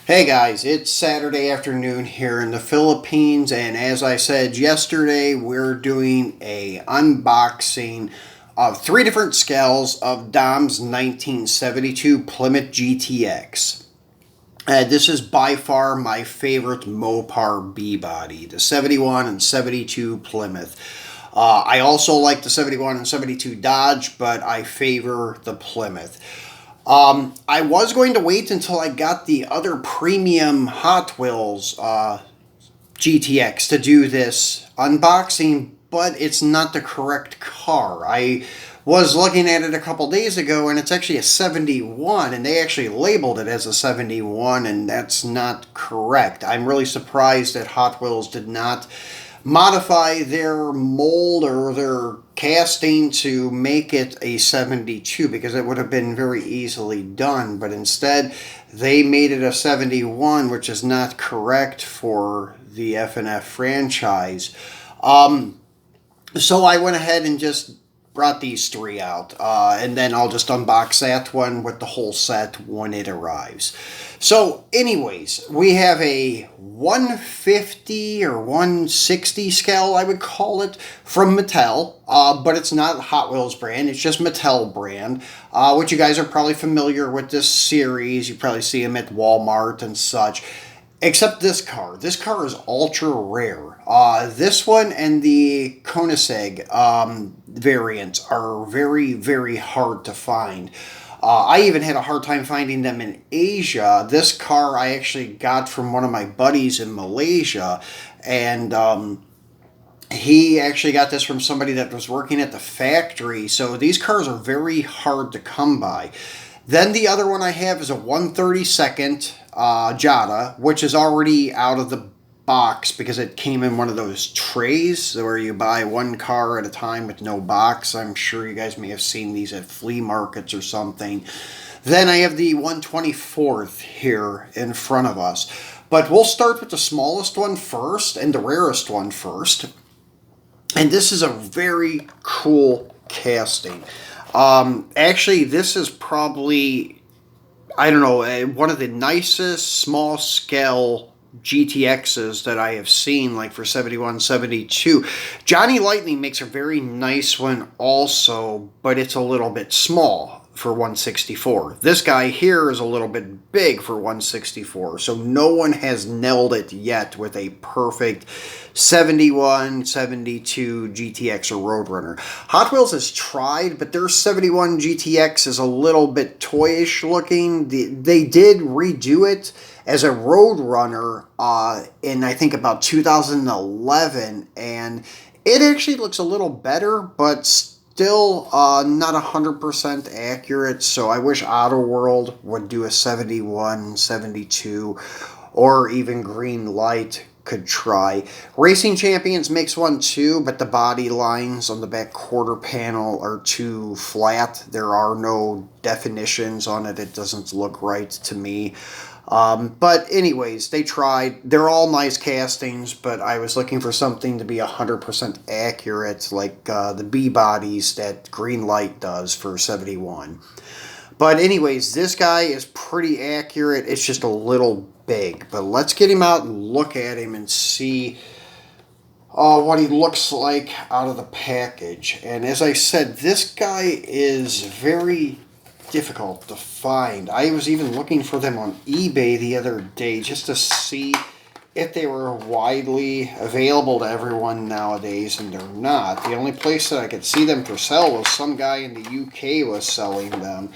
Hey guys, it's Saturday afternoon here in the Philippines, and as I said yesterday, we're doing a unboxing of three different scales of Dom's 1972 Plymouth GTX. This is by far my favorite Mopar B-body, the 71 and 72 Plymouth. I also like the 71 and 72 Dodge, but I favor the Plymouth. I was going to wait until I got the other premium Hot Wheels GTX to do this unboxing, but it's not the correct car. I was looking at it a couple days ago, and it's actually a 71, and they actually labeled it as a 71, and that's not correct. I'm really surprised that Hot Wheels did not modify their mold or their casting to make it a 72, because it would have been very easily done, but instead they made it a 71, which is not correct for the F&F franchise. So I went ahead and just brought these three out, and then I'll just unbox that one with the whole set when it arrives. So anyways, we have a 150 or 160 scale, I would call it, from Mattel, but it's not Hot Wheels brand, it's just Mattel brand, which you guys are probably familiar with this series. You probably see them at Walmart and such. Except this car. This car is ultra rare. This one and the Koenigsegg variants are very, very hard to find. I even had a hard time finding them in Asia. This car I actually got from one of my buddies in Malaysia, and he actually got this from somebody that was working at the factory. So these cars are very hard to come by. Then the other one I have is a 132nd Jada, which is already out of the box because it came in one of those trays where you buy one car at a time with no box. I'm sure you guys may have seen these at flea markets or something. Then I have the 124th here in front of us. But we'll start with the smallest one first and the rarest one first. And this is a very cool casting. Actually, this is probably, I don't know, one of the nicest small scale GTXs that I have seen, like for 71, 72. Johnny Lightning makes a very nice one also, but it's a little bit small for 164. This guy here is a little bit big for 164, so no one has nailed it yet with a perfect 71, 72 GTX or Roadrunner. Hot Wheels has tried, but their 71 GTX is a little bit toyish looking. They did redo it as a Roadrunner in, I think, about 2011, and it actually looks a little better, but still not 100% accurate. So I wish Auto World would do a 71, 72, or even Green Light could try. Racing Champions makes one too, but the body lines on the back quarter panel are too flat. There are no definitions on it. It doesn't look right to me. But anyways, they tried. They're all nice castings, but I was looking for something to be 100% accurate, like the B-bodies that Green Light does for 71. But anyways, this guy is pretty accurate. It's just a little big. But let's get him out and look at him and see what he looks like out of the package. And as I said, this guy is very difficult to find. I was even looking for them on eBay the other day just to see if they were widely available to everyone nowadays, and they're not. The only place that I could see them for sale was some guy in the UK was selling them.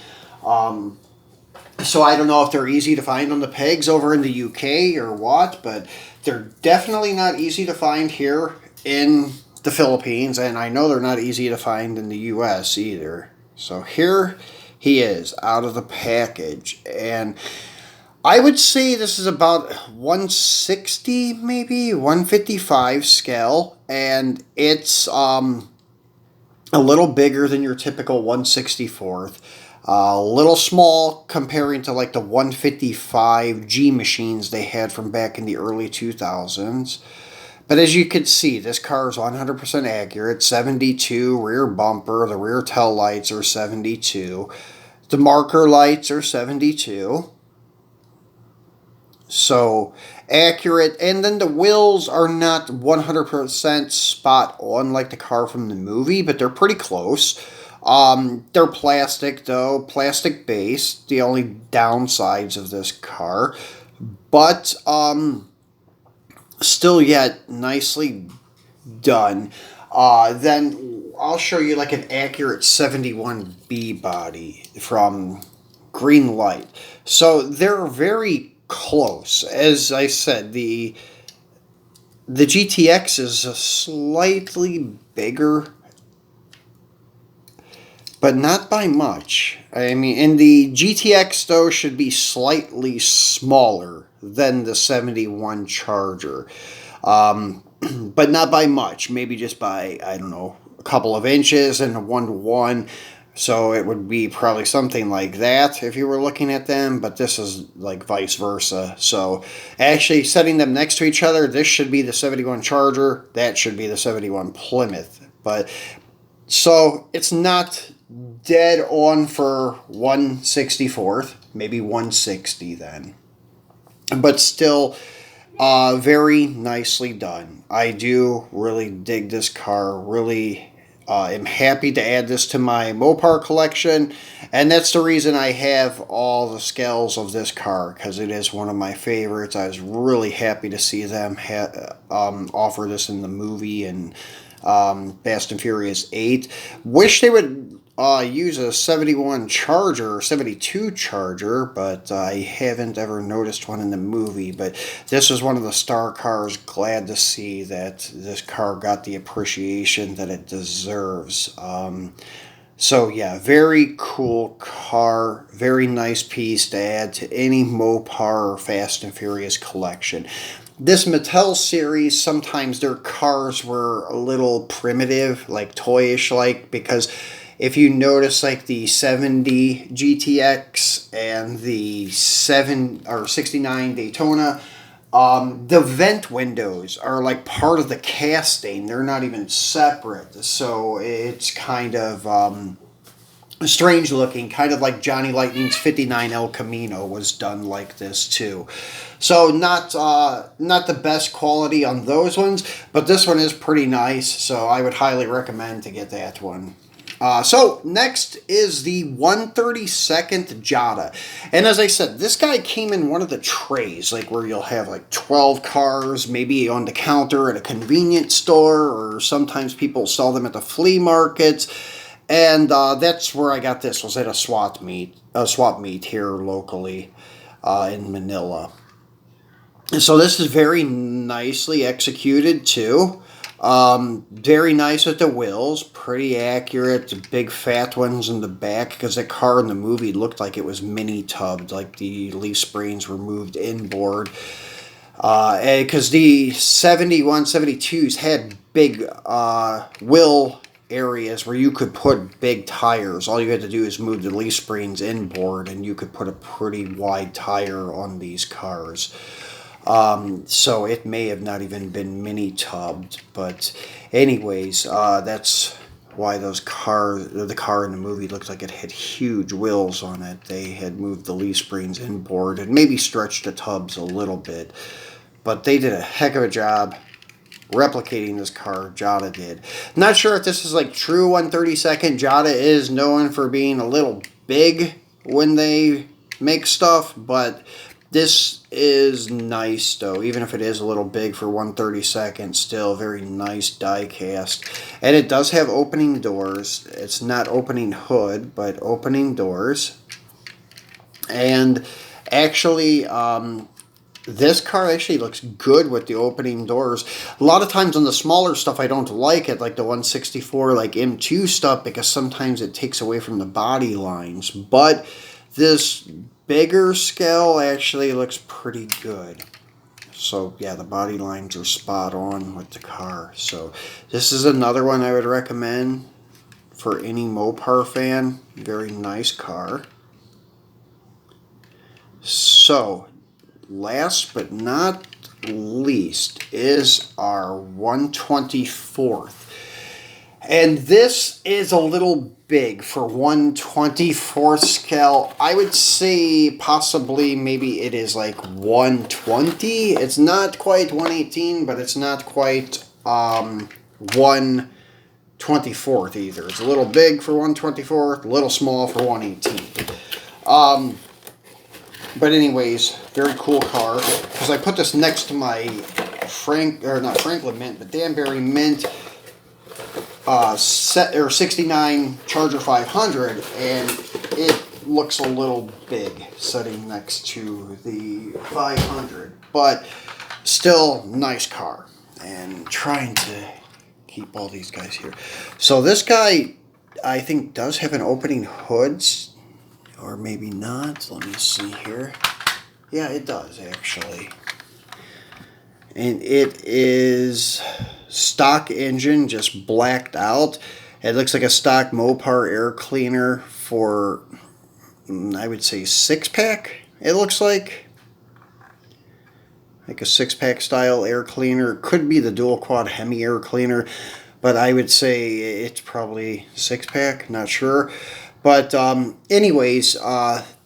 So I don't know if they're easy to find on the pegs over in the UK or what, but they're definitely not easy to find here in the Philippines, and I know they're not easy to find in the US either. So here he is out of the package, and I would say this is about 160, maybe 155 scale, and it's a little bigger than your typical 164th. A little small comparing to like the 155 G machines they had from back in the early 2000s. But as you can see, this car is 100% accurate. 72 rear bumper. The rear tail lights are 72. The marker lights are 72. So accurate. And then the wheels are not 100% spot on like the car from the movie, but they're pretty close. They're plastic though, plastic based. The only downsides of this car, but still yet nicely done. Then I'll show you like an accurate 71B body from Green Light. So they're very close. As I said, the GTX is a slightly bigger, but not by much. I mean, and the GTX though should be slightly smaller than the 71 Charger. But not by much. Maybe just by, I don't know, a couple of inches and a 1-to-1. So it would be probably something like that if you were looking at them, but this is like vice versa. So actually setting them next to each other, this should be the 71 Charger, that should be the 71 Plymouth. But so it's not dead on for 1/64th, maybe 160 then. But still very nicely done. I do really dig this car. Really am happy to add this to my Mopar collection. And that's the reason I have all the scales of this car, because it is one of my favorites. I was really happy to see them offer this in the movie and Fast and Furious 8. Wish they would use a 71 Charger, 72 Charger, but I haven't ever noticed one in the movie. But this is one of the star cars. Glad to see that this car got the appreciation that it deserves. So yeah, very cool car, very nice piece to add to any Mopar or Fast and Furious collection. This Mattel series, sometimes their cars were a little primitive, like toyish like, because if you notice like the 70 GTX and the 69 Daytona, the vent windows are like part of the casting. They're not even separate. So it's kind of strange looking, kind of like Johnny Lightning's 59 El Camino was done like this too. So not the best quality on those ones, but this one is pretty nice, so I would highly recommend to get that one. So next is the 132nd Jada. And as I said, this guy came in one of the trays, like where you'll have like 12 cars, maybe on the counter at a convenience store, or sometimes people sell them at the flea markets. And that's where I got this, was at a swap meet here locally in Manila. And so this is very nicely executed too. Very nice with the wheels, pretty accurate. The big fat ones in the back, because the car in the movie looked like it was mini tubbed, like the leaf springs were moved inboard. Because the 71, 72s had big wheel areas where you could put big tires. All you had to do is move the leaf springs inboard, and you could put a pretty wide tire on these cars. So it may have not even been mini tubbed, but anyways, that's why the car in the movie looked like it had huge wheels on it. They had moved the leaf springs inboard and maybe stretched the tubs a little bit, but they did a heck of a job replicating this car. Jada did. Not sure if this is like true 132nd. Jada is known for being a little big when they make stuff, but this is nice though, even if it is a little big for 132nd, still very nice die cast. And it does have opening doors. It's not opening hood, but opening doors. And actually, this car actually looks good with the opening doors. A lot of times on the smaller stuff, I don't like it, like the 164, like M2 stuff, because sometimes it takes away from the body lines. But this bigger scale actually looks pretty good. So yeah, the body lines are spot on with the car. So this is another one I would recommend for any Mopar fan. Very nice car. So last but not least is our 124th. And this is a little big for 1/24 scale. I would say possibly maybe it is like 120. It's not quite 118, but it's not quite 1/24 either. It's a little big for 1/24, a little small for 118. But anyways, very cool car. Because I put this next to my not Franklin Mint, but Danbury Mint 69 Charger 500, and it looks a little big sitting next to the 500, but still nice car. And trying to keep all these guys here. So this guy, I think, does have an opening hood, or maybe not. Let me see here. Yeah, it does actually. And it is stock engine, just blacked out. It looks like a stock Mopar air cleaner for, I would say, 6-pack. It looks like a 6-pack style air cleaner. It could be the dual quad Hemi air cleaner, but I would say it's probably 6-pack. Not sure. But anyways,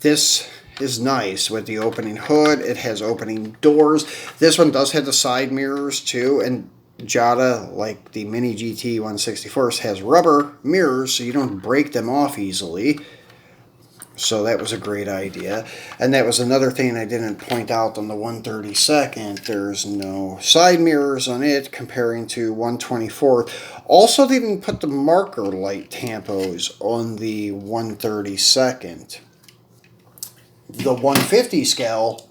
this is nice with the opening hood. It has opening doors. This one does have the side mirrors too, and Jada, like the Mini GT 164s, has rubber mirrors so you don't break them off easily. So that was a great idea. And that was another thing I didn't point out on the 132nd. There's no side mirrors on it comparing to 124. Also didn't put the marker light tampos on the 132nd. The 150 scale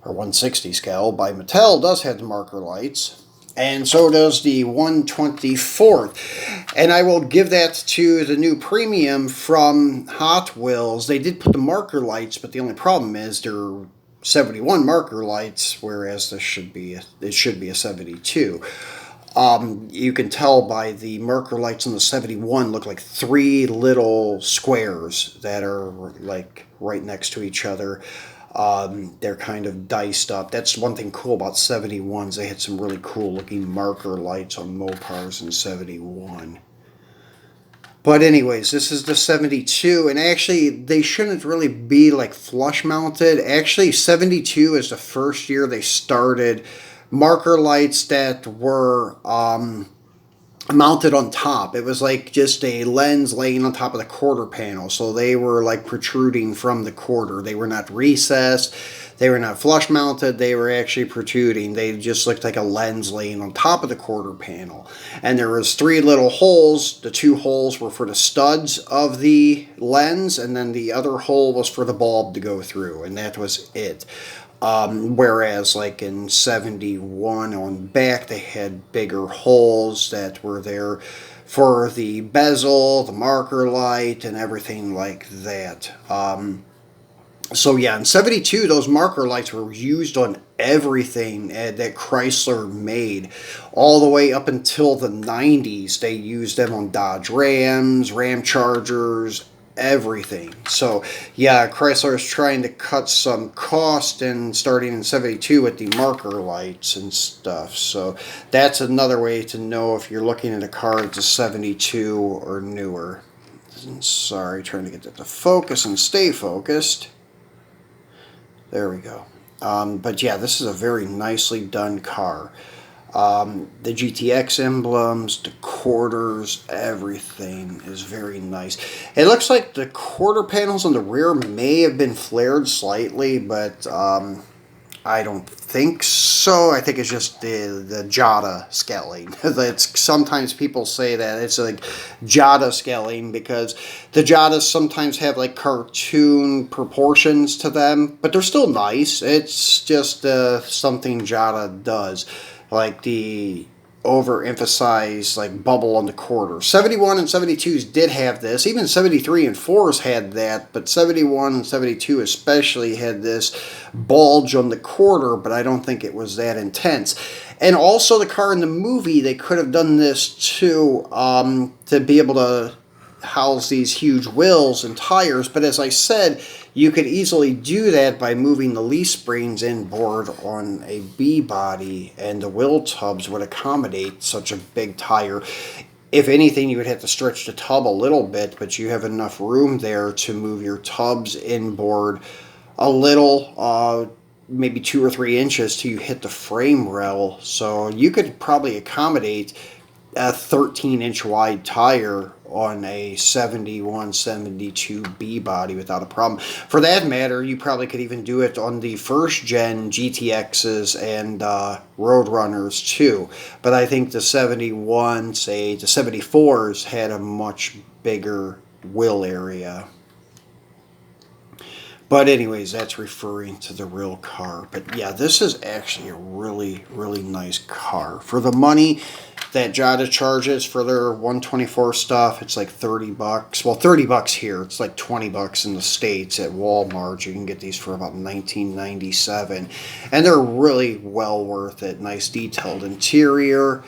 or 160 scale by Mattel does have the marker lights, and so does the 124th. And I will give that to the new premium from Hot Wheels. They did put the marker lights, but the only problem is they're 71 marker lights, whereas it should be a 72. You can tell by the marker lights on the 71 look like 3 little squares that are like right next to each other. They're kind of diced up. That's one thing cool about 71s. They had some really cool looking marker lights on Mopars in 71. But anyways, this is the 72, and actually they shouldn't really be like flush mounted. Actually, 72 is the first year they started marker lights that were mounted on top. It was like just a lens laying on top of the quarter panel, so they were like protruding from the quarter. They were not recessed, they were not flush mounted, they were actually protruding. They just looked like a lens laying on top of the quarter panel. And there was 3 little holes. The 2 holes were for the studs of the lens, and then the other hole was for the bulb to go through, and that was it. Whereas like in 71 on back, they had bigger holes that were there for the bezel, the marker light, and everything like that. So yeah, in 72, those marker lights were used on everything that Chrysler made. All the way up until the 90s, they used them on Dodge Rams, Ram Chargers, everything. So yeah, Chrysler is trying to cut some cost, and starting in 72 with the marker lights and stuff. So that's another way to know if you're looking at a car that's a 72 or newer. Sorry, trying to get that to focus and stay focused. There we go. But yeah, this is a very nicely done car. The GTX emblems, the quarters, everything is very nice. It looks like the quarter panels on the rear may have been flared slightly, but I don't think so. I think it's just the Jada scaling. Sometimes people say that it's like Jada scaling because the Jadas sometimes have like cartoon proportions to them, but they're still nice. It's just something Jada does. Like the overemphasized like bubble on the quarter. 71 and 72s did have this. Even 73 and 4s had that, but 71 and 72 especially had this bulge on the quarter, but I don't think it was that intense. And also the car in the movie, they could have done this too, to be able to house these huge wheels and tires, but as I said, you could easily do that by moving the leaf springs inboard on a B body, and the wheel tubs would accommodate such a big tire. If anything, you would have to stretch the tub a little bit, but you have enough room there to move your tubs inboard a little, maybe 2 or 3 inches till you hit the frame rail. So you could probably accommodate a 13-inch wide tire on a 71, 72 B body without a problem. For that matter, you probably could even do it on the first gen GTXs and Roadrunners too. But I think the 71, say the 74s had a much bigger wheel area. But anyways, that's referring to the real car. But yeah, this is actually a really, really nice car. For the money that Jada charges for their 124 stuff, it's like 30 bucks. Well, 30 bucks here. It's like 20 bucks in the States at Walmart. You can get these for about $19.97. And they're really well worth it. Nice detailed interior,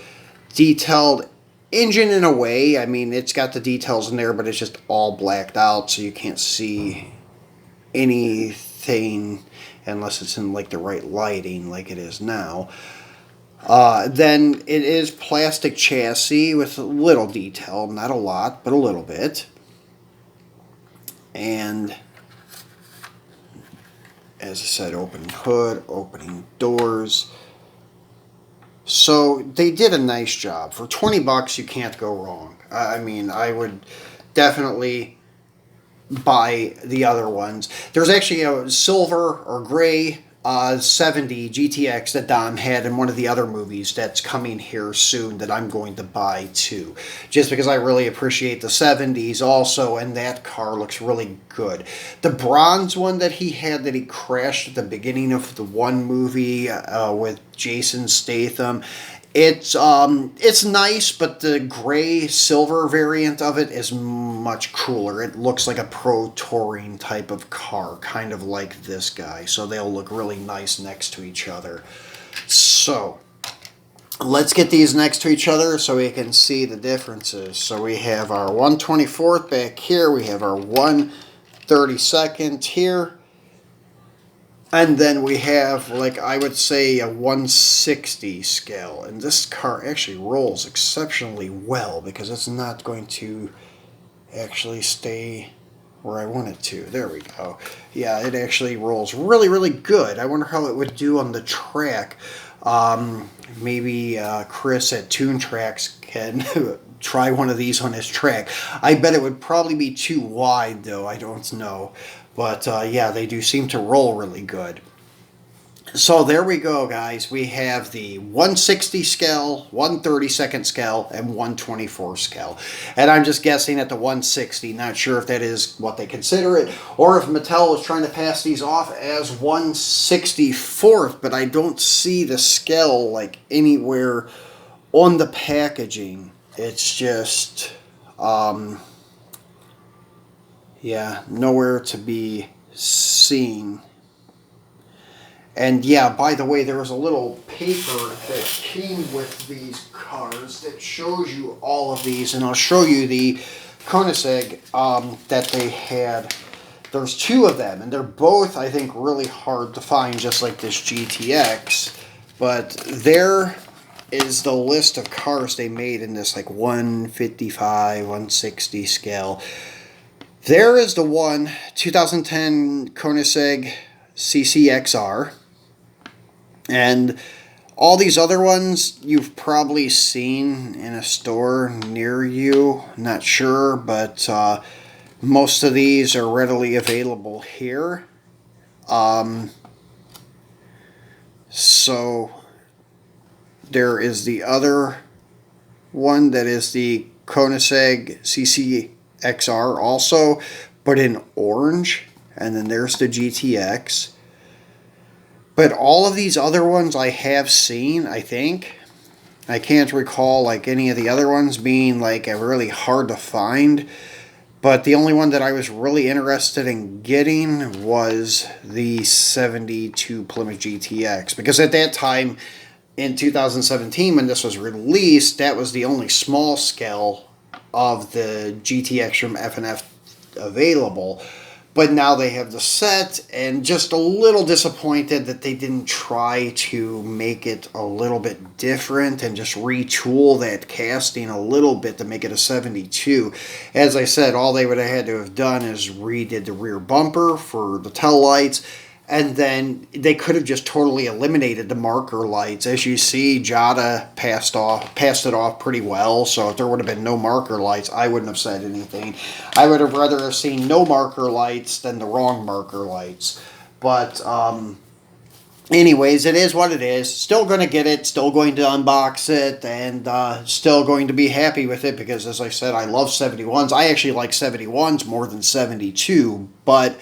detailed engine in a way. I mean, it's got the details in there, but it's just all blacked out, so you can't see anything unless it's in like the right lighting like it is now. Then it is plastic chassis with a little detail, not a lot, but a little bit. And as I said, opening hood, opening doors. So they did a nice job. For 20 bucks, you can't go wrong. I mean, I would definitely buy the other ones. There's actually a silver or gray 70 GTX that Dom had in one of the other movies that's coming here soon that I'm going to buy too. Just because I really appreciate the 70s also, and that car looks really good. The bronze one that he had that he crashed at the beginning of the one movie with Jason Statham, it's nice, but the gray silver variant of it is much cooler. It looks like a pro touring type of car, kind of like this guy. So they'll look really nice next to each other. So let's get these next to each other so we can see the differences. So we have our 124th back here. We have our 132nd here. And then we have, like, I would say a 160 scale. And this car actually rolls exceptionally well because it's not going to actually stay where I want it to. There we go. Yeah, it actually rolls really, really good. I wonder how it would do on the track. Maybe Chris at Toon Tracks can try one of these on his track. I bet it would probably be too wide, though. I don't know. But, yeah, they do seem to roll really good. So there we go, guys. We have the 160 scale, 132nd scale, and 124 scale. And I'm just guessing at the 160. Not sure if that is what they consider it, or if Mattel is trying to pass these off as 164th. But I don't see the scale, like, anywhere on the packaging. It's just... yeah, nowhere to be seen. And yeah, by the way, there was a little paper that came with these cars that shows you all of these, and I'll show you the Koenigsegg that they had. There's 2 of them, and they're both, I think, really hard to find, just like this GTX. But there is the list of cars they made in this, like, 155, 160 scale. There is the one, 2010 Koenigsegg CCXR. And all these other ones you've probably seen in a store near you. Not sure, but most of these are readily available here. So there is the other one that is the Koenigsegg CCXR also, but in orange. And then there's the GTX. But all of these other ones I have seen, I think. I can't recall like any of the other ones being like a really hard to find. But the only one that I was really interested in getting was the 72 Plymouth GTX. Because at that time, in 2017, when this was released, that was the only small scale of the GTX from F&F available. But now they have the set, and just a little disappointed that they didn't try to make it a little bit different and just retool that casting a little bit to make it a 72. As I said, all they would have had to have done is redid the rear bumper for the tail lights, and then they could have just totally eliminated the marker lights. As you see, Jada passed it off pretty well. So if there would have been no marker lights, I wouldn't have said anything. I would have rather have seen no marker lights than the wrong marker lights. But anyways, it is what it is. Still going to get it. Still going to unbox it. And still going to be happy with it because, as I said, I love 71s. I actually like 71s more than 72. But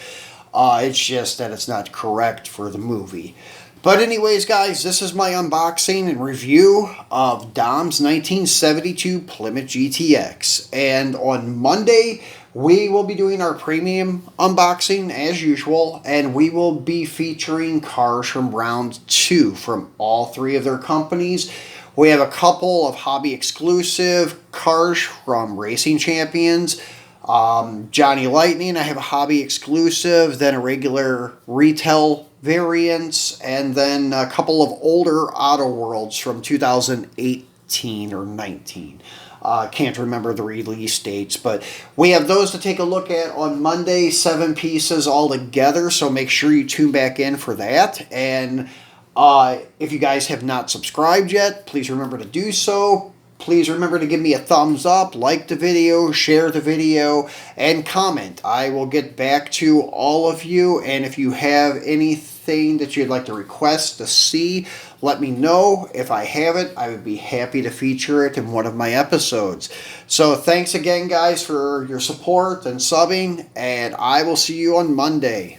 it's just that it's not correct for the movie. But anyways, guys, this is my unboxing and review of Dom's 1972 Plymouth GTX. And on Monday, we will be doing our premium unboxing as usual. And we will be featuring cars from round 2 from all 3 of their companies. We have a couple of hobby exclusive cars from Racing Champions. Johnny Lightning, I have a hobby exclusive, then a regular retail variants, and then a couple of older Auto Worlds from 2018 or 19. Can't remember the release dates, but we have those to take a look at on Monday, 7 pieces all together, so make sure you tune back in for that. And if you guys have not subscribed yet, please remember to do so. Please remember to give me a thumbs up, like the video, share the video, and comment. I will get back to all of you, and if you have anything that you'd like to request to see, let me know. If I have it, I would be happy to feature it in one of my episodes. So thanks again, guys, for your support and subbing, and I will see you on Monday.